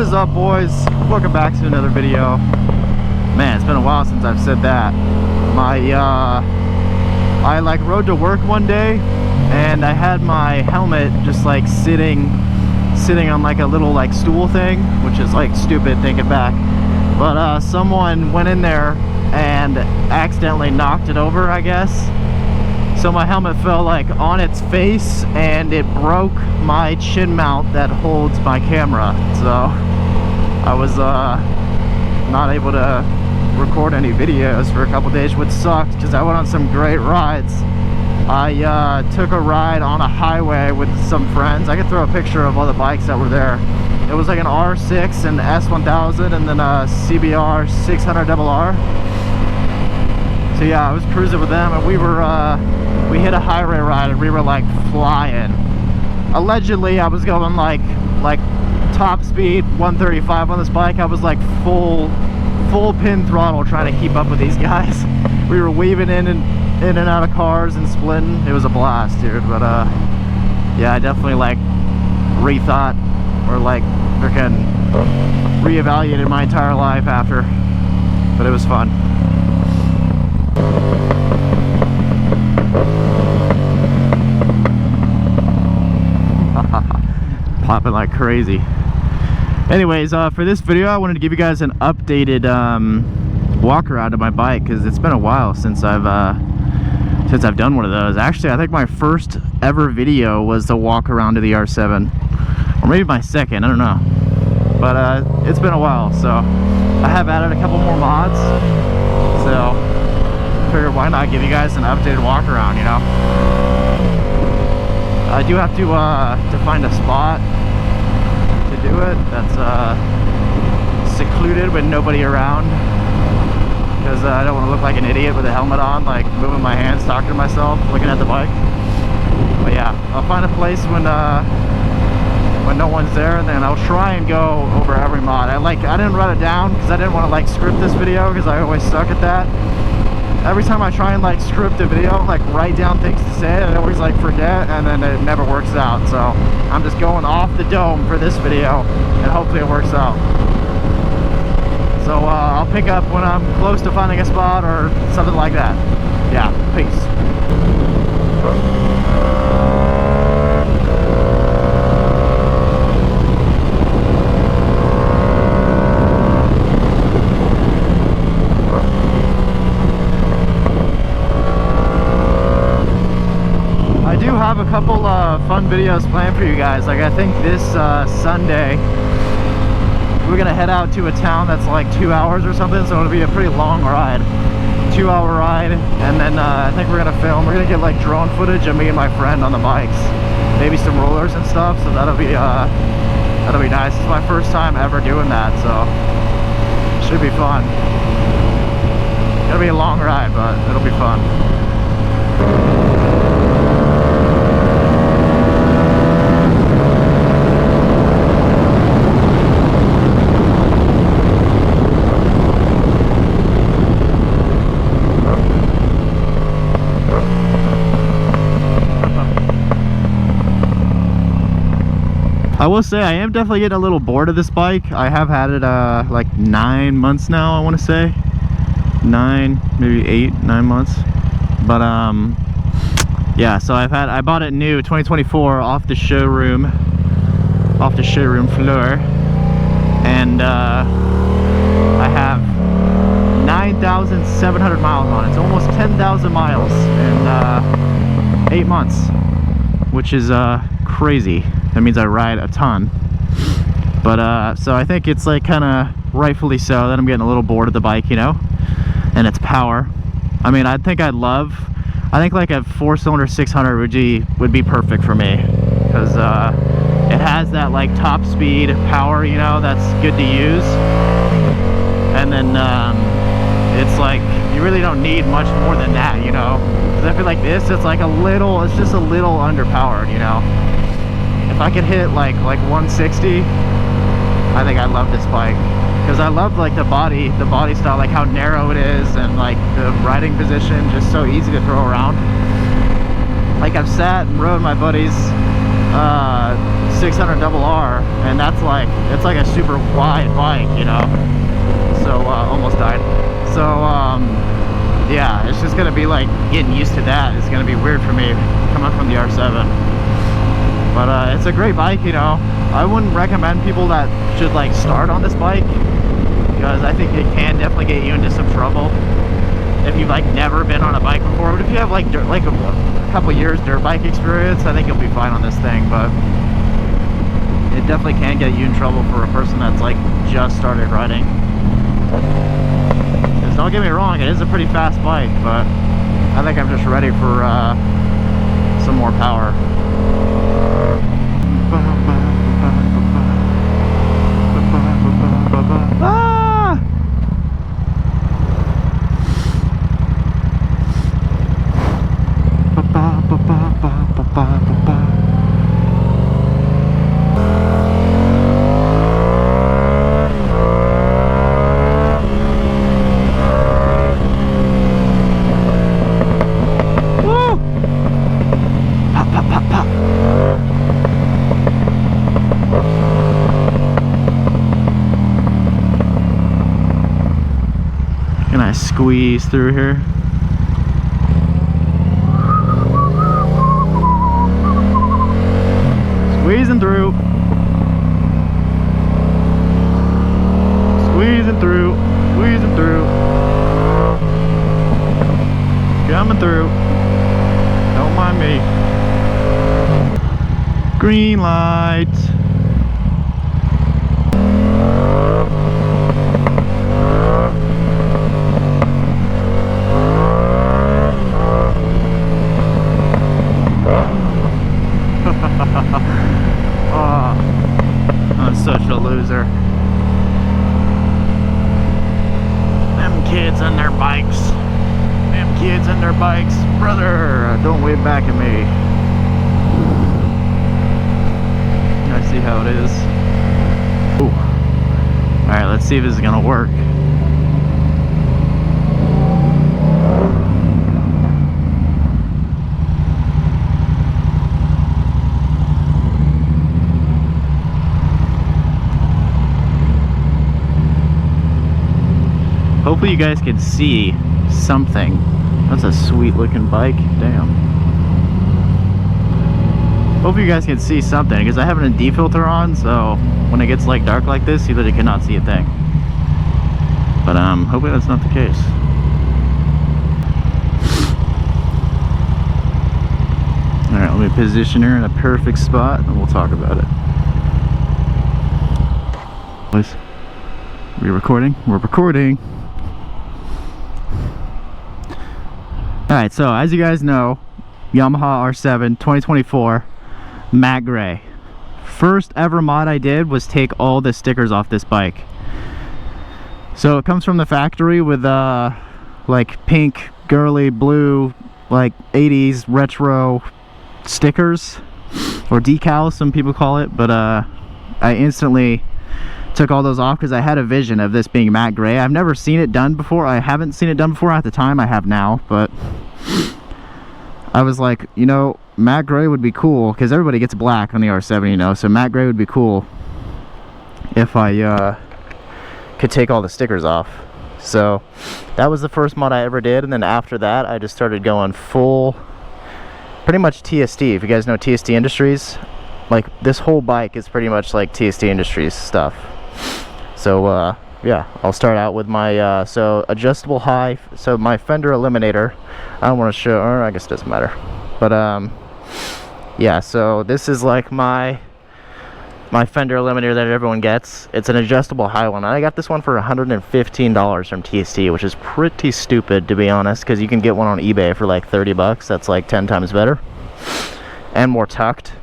What is up, boys? Welcome back to another video. Man, it's been a while since I've said that. I like rode to work one day and I had my helmet just like sitting on like a little like stool thing, which is like stupid thinking back. But someone went in there and accidentally knocked it over, I guess. So my helmet fell like on its face and it broke my chin mount that holds my camera. So I was not able to record any videos for a couple days, which sucked because I went on some great rides. I took a ride on a highway with some friends. I could throw a picture of all the bikes that were there. It was like an R6 and S1000 and then a CBR 600RR. So yeah, I was cruising with them and we hit a highway ride and we were like flying. Allegedly I was going like top speed 135 on this bike. I was like full pin throttle trying to keep up with these guys. We were weaving in and out of cars and splitting. It was a blast, dude. But yeah, I definitely like rethought or like freaking reevaluated my entire life after, but it was fun. Popping like crazy. Anyways, for this video I wanted to give you guys an updated walk around of my bike because it's been a while since I've done one of those. Actually, I think my first ever video was the walk around of the R7, or maybe my second, I don't know. But it's been a while, so I have added a couple more mods. So I figured why not give you guys an updated walk around, you know. I do have to find a spot to do it that's secluded with nobody around, because I don't want to look like an idiot with a helmet on, like moving my hands, talking to myself, looking at the bike. But yeah, I'll find a place when no one's there, and then I'll try and go over every mod. I didn't write it down because I didn't want to like script this video, because I always suck at that. Every time I try and like script a video, like write down things to say, I always like forget, and then it never works out. So I'm just going off the dome for this video, and hopefully it works out. So I'll pick up when I'm close to finding a spot or something like that. Yeah, peace. I do have a couple fun videos planned for you guys. Like I think this Sunday we're gonna head out to a town that's like 2 hours or something, so it'll be a pretty long ride, 2-hour ride. And then I think we're gonna film. We're gonna get like drone footage of me and my friend on the bikes, maybe some rollers and stuff. So that'll be nice. It's my first time ever doing that, so it should be fun. It'll be a long ride, but it'll be fun. I will say I am definitely getting a little bored of this bike. I have had it like 9 months now, I want to say. 9, maybe 8, 9 months. But yeah, so I bought it new 2024 off the showroom floor, and I have 9,700 miles on it. It's almost 10,000 miles in 8 months, which is crazy. That means I ride a ton. But so I think it's like kind of rightfully so that I'm getting a little bored of the bike, you know, and its power. I mean, I think like a 4-cylinder 600 would be perfect for me, because it has that like top speed power, you know, that's good to use. And then it's like you really don't need much more than that, you know, because I feel like this, it's just a little underpowered, you know. If I could hit like 160, I think I love this bike, because I love like the body style, like how narrow it is, and like the riding position, just so easy to throw around. Like I've sat and rode my buddy's 600 double R, and that's like, it's like a super wide bike, you know. So almost died. So yeah, it's just gonna be like getting used to that. It's gonna be weird for me coming from the R7, but it's a great bike, you know. I wouldn't recommend people that should like start on this bike, because I think it can definitely get you into some trouble if you've like never been on a bike before. But if you have like a couple years dirt bike experience, I think you'll be fine on this thing. But it definitely can get you in trouble for a person that's like just started riding. Because don't get me wrong, it is a pretty fast bike, but I think I'm just ready for some more power. Ah! Can I squeeze through here? Squeezing through. Squeezing through. Squeezing through. Coming through. Don't mind me. Green light. I'm such a loser. Them kids and their bikes. Them kids and their bikes. Brother, don't wave back at me. I see how it is. Ooh. Alright, let's see if this is gonna work. Hopefully you guys can see something. That's a sweet looking bike. Damn. Hopefully you guys can see something, because I have a D filter on, so when it gets like dark like this, you literally cannot see a thing. But hopefully that's not the case. Alright, let me position her in a perfect spot and we'll talk about it. Boys, are we recording? We're recording. Alright, so as you guys know, Yamaha R7 2024 matte gray. First ever mod I did was take all the stickers off this bike. So it comes from the factory with like pink, girly, blue, like 80s retro stickers, or decals some people call it, but I instantly took all those off because I had a vision of this being matte gray. I've never seen it done before. I haven't seen it done before at the time. I have now, but I was like, you know, matte gray would be cool because everybody gets black on the R7, you know, so matte gray would be cool if I could take all the stickers off. So that was the first mod I ever did, and then after that I just started going full, pretty much TST. If you guys know TST Industries, like this whole bike is pretty much like TST Industries stuff. So yeah, I'll start out with my so adjustable high, so my fender eliminator. I don't want to show, or I guess it doesn't matter, but yeah, so this is like my fender eliminator that everyone gets. It's an adjustable high one. I got this one for $115 from TST, which is pretty stupid to be honest, because you can get one on eBay for like 30 bucks. That's like 10 times better and more tucked.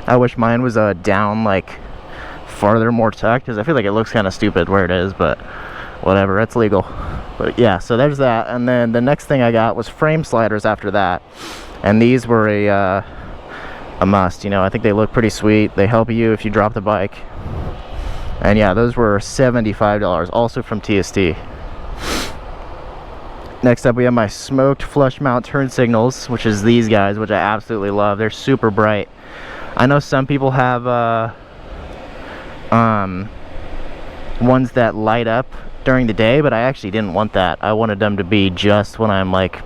I wish mine was down like farther, more tucked, because I feel like it looks kind of stupid where it is, but whatever, it's legal. But yeah, so there's that. And then the next thing I got was frame sliders after that, and these were a must. You know, I think they look pretty sweet. They help you if you drop the bike. And yeah, those were $75, also from TST. Next up we have my smoked flush mount turn signals, which is these guys, which I absolutely love. They're super bright. I know some people have ones that light up during the day, but I actually didn't want that. I wanted them to be just when I'm like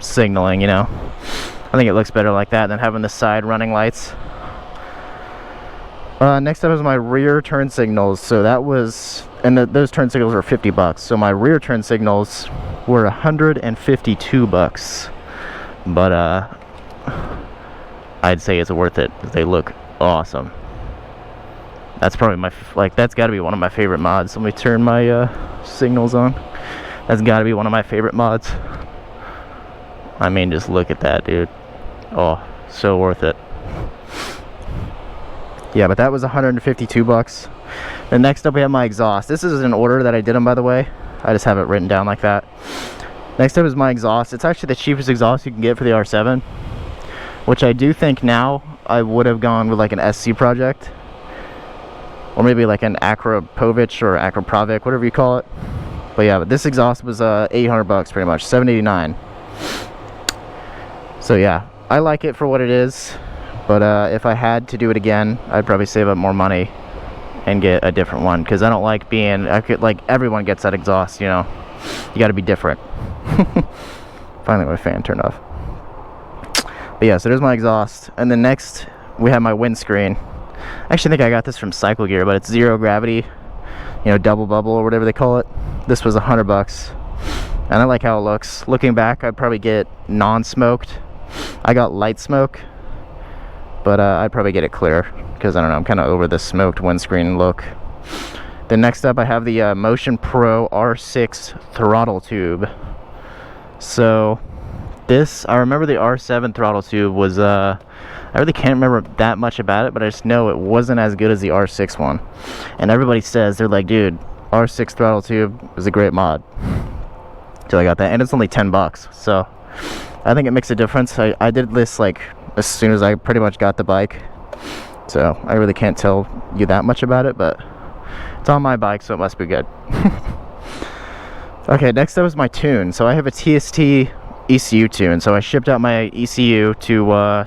signaling, you know. I think it looks better like that than having the side running lights. Next up is my rear turn signals. So that was, and those turn signals were $50. So my rear turn signals were $152. But I'd say it's worth it. They look awesome. That's probably my, that's got to be one of my favorite mods. Let me turn my signals on. That's got to be one of my favorite mods. I mean, just look at that, dude. Oh, so worth it. Yeah, but that was $152. Then next up we have my exhaust. This is in order that I did them, by the way. I just have it written down like that. Next up is my exhaust. It's actually the cheapest exhaust you can get for the R7, which I do think now I would have gone with like an SC project, or maybe like an Akrapovich or Akrapovic, whatever you call it. But yeah, but this exhaust was $800 pretty much, $789. So yeah, I like it for what it is. But if I had to do it again, I'd probably save up more money and get a different one, because I don't like being, like everyone gets that exhaust, you know. You got to be different. Finally my fan turned off. But yeah, so there's my exhaust. And then next we have my windscreen. I actually think I got this from Cycle Gear, but it's zero gravity, you know, double bubble or whatever they call it. This was $100, and I like how it looks. Looking back, I'd probably get non-smoked. I got light smoke, but I'd probably get it clear, because I don't know, I'm kind of over the smoked windscreen look. Then next up I have the Motion Pro R6 throttle tube. So this, I remember the R7 throttle tube was, I really can't remember that much about it, but I just know it wasn't as good as the R6 one. And everybody says, they're like, dude, R6 throttle tube is a great mod. So I got that, and it's only $10, so I think it makes a difference. I did this like as soon as I pretty much got the bike, so I really can't tell you that much about it, but it's on my bike, so it must be good. Okay, next up is my tune. So I have a TST ECU tune. So I shipped out my ECU to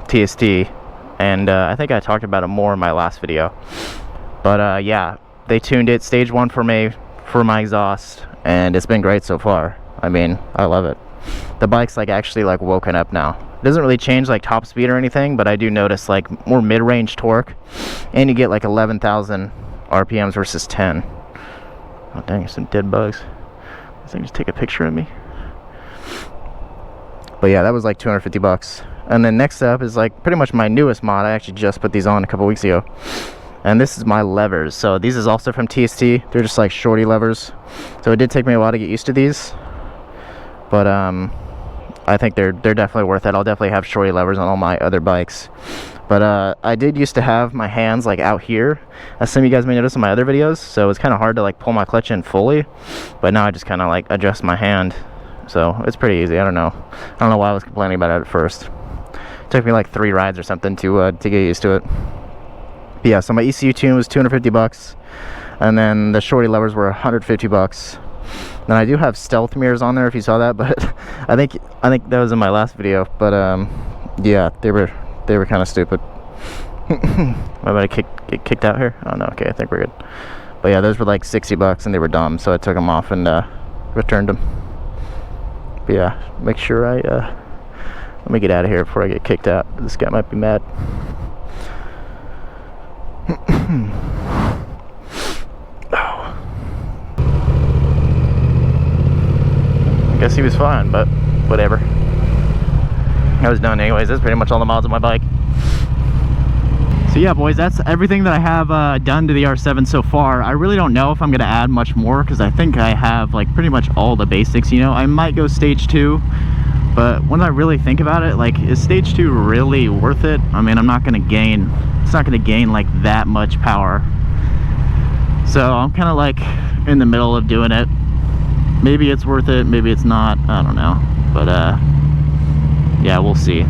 TST, and I think I talked about it more in my last video. But yeah, they tuned it stage 1 for me for my exhaust, and it's been great so far. I mean, I love it. The bike's like actually like woken up now. It doesn't really change like top speed or anything, but I do notice like more mid-range torque, and you get like 11,000 RPMs versus 10. Oh dang, there's some dead bugs. This thing just take a picture of me. But yeah, that was like $250. And then next up is like pretty much my newest mod. I actually just put these on a couple weeks ago, and this is my levers. So these is also from TST. They're just like shorty levers, so it did take me a while to get used to these, but I think they're definitely worth it. I'll definitely have shorty levers on all my other bikes. But I did used to have my hands like out here, as some of you guys may notice in my other videos, so it's kind of hard to like pull my clutch in fully, but now I just kind of like adjust my hand, so it's pretty easy. I don't know why I was complaining about it at first. It took me like 3 rides or something to get used to it. But yeah, so my ECU tune was $250, and then the shorty levers were $150. Then I do have stealth mirrors on there, if you saw that, but I think that was in my last video. But yeah, they were kind of stupid. Am I about to get kicked out here? Oh no, okay, I think we're good. But yeah, those were like $60 and they were dumb, so I took them off and returned them. But yeah, make sure I let me get out of here before I get kicked out. This guy might be mad. I guess he was fine, but whatever. I was done anyways. That's pretty much all the mods on my bike. So yeah, boys, that's everything that I have done to the R7 so far. I really don't know if I'm gonna add much more, because I think I have like pretty much all the basics, you know. I might go stage 2, but when I really think about it, like, is stage 2 really worth it? I mean, it's not gonna gain like that much power. So I'm kind of like in the middle of doing it. Maybe it's worth it, maybe it's not, I don't know. But yeah, we'll see.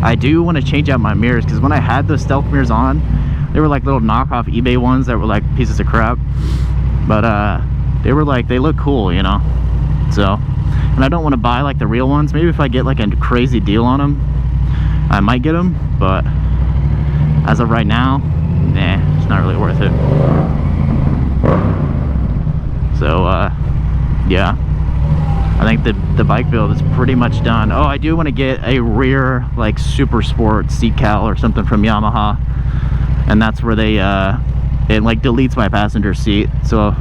I do want to change out my mirrors, because when I had those stealth mirrors on, they were like little knockoff eBay ones that were like pieces of crap, but they were like, they look cool, you know. So, and I don't want to buy like the real ones. Maybe if I get like a crazy deal on them, I might get them, but as of right now, nah, it's not really worth it. So yeah, I think the bike build is pretty much done. Oh, I do want to get a rear like super sport seat cowl or something from Yamaha, and that's where they it like deletes my passenger seat, so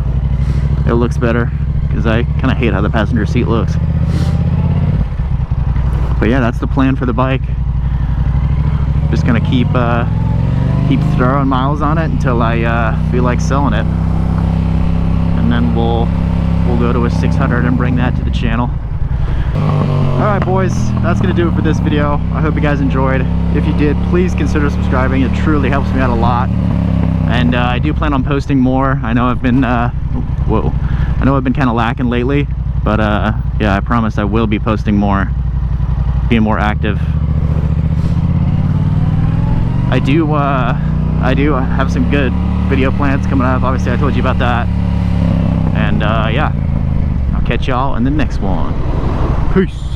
it looks better, because I kind of hate how the passenger seat looks. But yeah, that's the plan for the bike. Just gonna keep throwing miles on it until I feel like selling it, and then we'll go to a 600 and bring that to the channel. Alright boys, that's gonna do it for this video. I hope you guys enjoyed. If you did, please consider subscribing. It truly helps me out a lot. And I do plan on posting more. I know I've been I know I've been kind of lacking lately, but yeah, I promise I will be posting more, being more active. I do have some good video plans coming up. Obviously I told you about that. And yeah, I'll catch y'all in the next one. Peace.